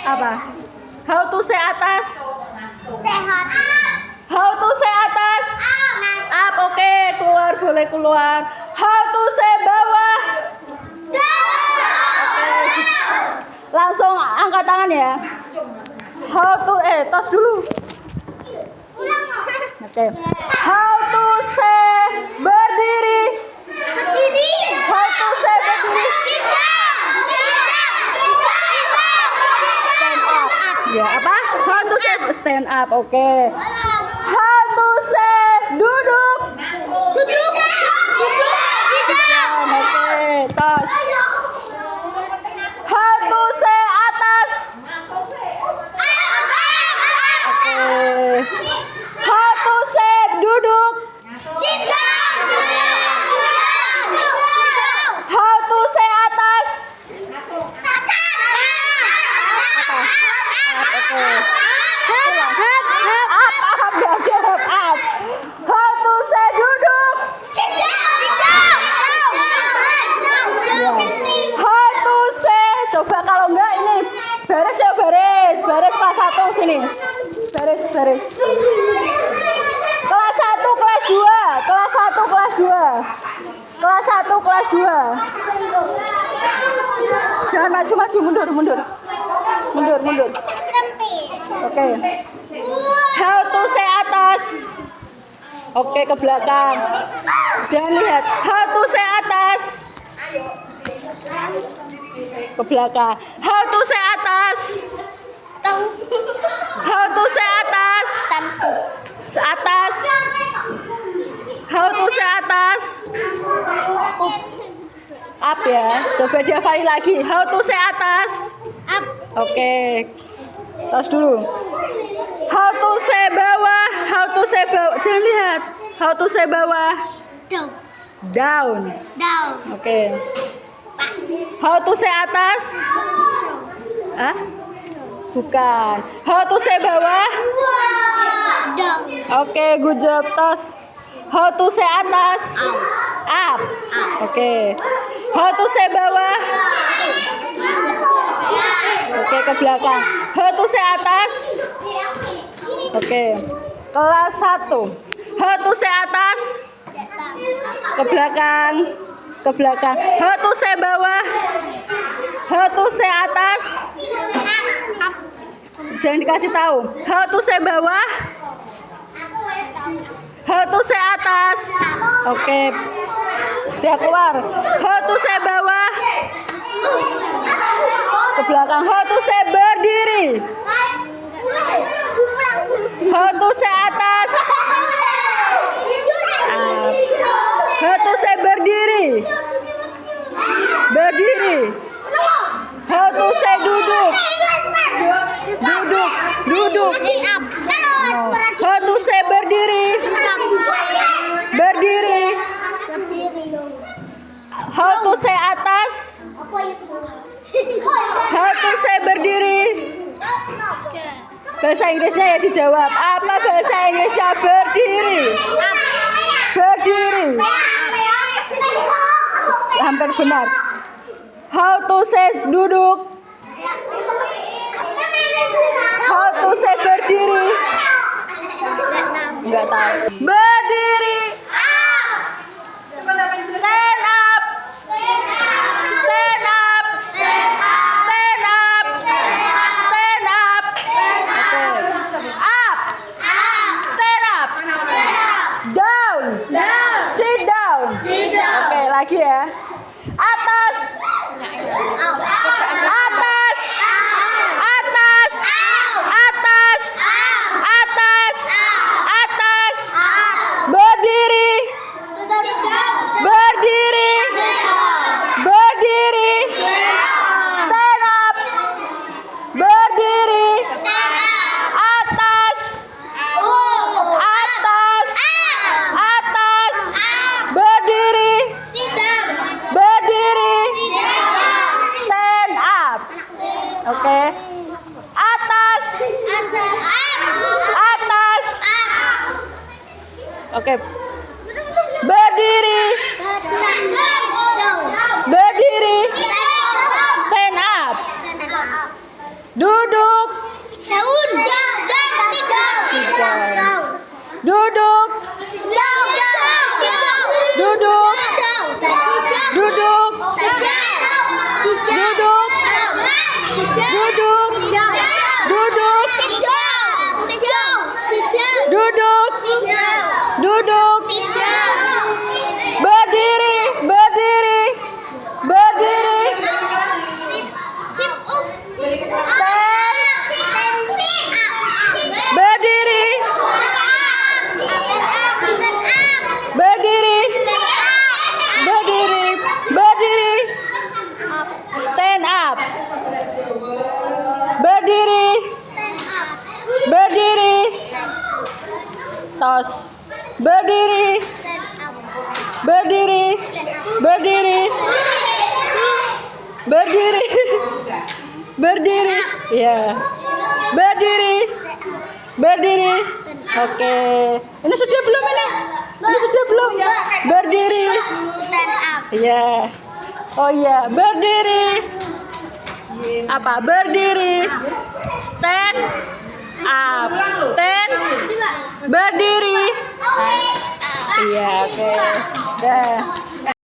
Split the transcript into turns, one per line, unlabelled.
Apa? How to say atas?
Sehat.
How to say atas? Up, oke, keluar, boleh keluar. How to say bawah? Langsung angkat tangan ya. How to, tos dulu. Oke. How to say berdiri?
Berdiri.
How to say berdiri? Stand up. Ya, apa? How to say stand up, oke. How to say duduk?
Duduk.
Oke, tos. How to say atas? Oke. How to say duduk? How to say atas? Apa? Oke. Up, gak jawab up. How to say duduk? Ya. How to say, coba kalau enggak ini beres ya, beres kelas 1 sini. Beres. Kelas 1 kelas 2. Kelas 1 kelas 2. Kelas 1 kelas 2. Jangan maju, mundur. Oke. How to say atas? Oke, ke belakang. Jangan lihat. How to say atas? Ke belakang. How to say atas? How to say atas? Atas. How to say atas? Up ya. Coba dihafali lagi. How to say atas? Oke. Tos dulu. How to say bawah? How to say bawah? Jangan lihat. How to say bawah? Down. Oke. How to say atas? Bukan. How to say bawah? Oke, good job, tos. How to say atas? Up. Oke. How to say bawah? Oke, ke belakang. How to say atas? Oke. Kelas 1. How to say atas? Ke belakang. How to say bawah? How to say atas? Jangan dikasih tahu. How to say bawah? How to say atas? Oke. Dia keluar. How to say bawah? Ke belakang. How to say berdiri? How to say atas? How to say berdiri? How to say duduk? Duduk. How to say berdiri? How to say atas? How to say berdiri? Bahasa Inggrisnya ya dijawab. Apa bahasa Inggrisnya berdiri? Hampir benar. How to say duduk? How to say berdiri? Enggak tahu. Berdiri. Stand up. Up. Stand up. Down. Sit down. Oke, lagi ya. Atas. Berdiri. Stand up. Berdiri. Atas. Berdiri. Stand up. Oke. Atas. Oke. Berdiri. Stand up. Duduk.
Daun.
Duduk. Duduk. Duduk. Duduk. Duduk. Duduk. Duduk. Duduk. Berdiri. Berdiri. Berdiri. Stand. Berdiri. Berdiri. Berdiri. Berdiri. Stand up. Berdiri. Berdiri. Tos. Berdiri. Berdiri. Berdiri. Berdiri. Berdiri. Ya. Berdiri. Berdiri. Oke. Ini sudah belum ini? Ini sudah belum? Berdiri. Ya. Oh iya, berdiri. Apa? Berdiri. Stand up. Stand. Berdiri. Iya, oke. Dah.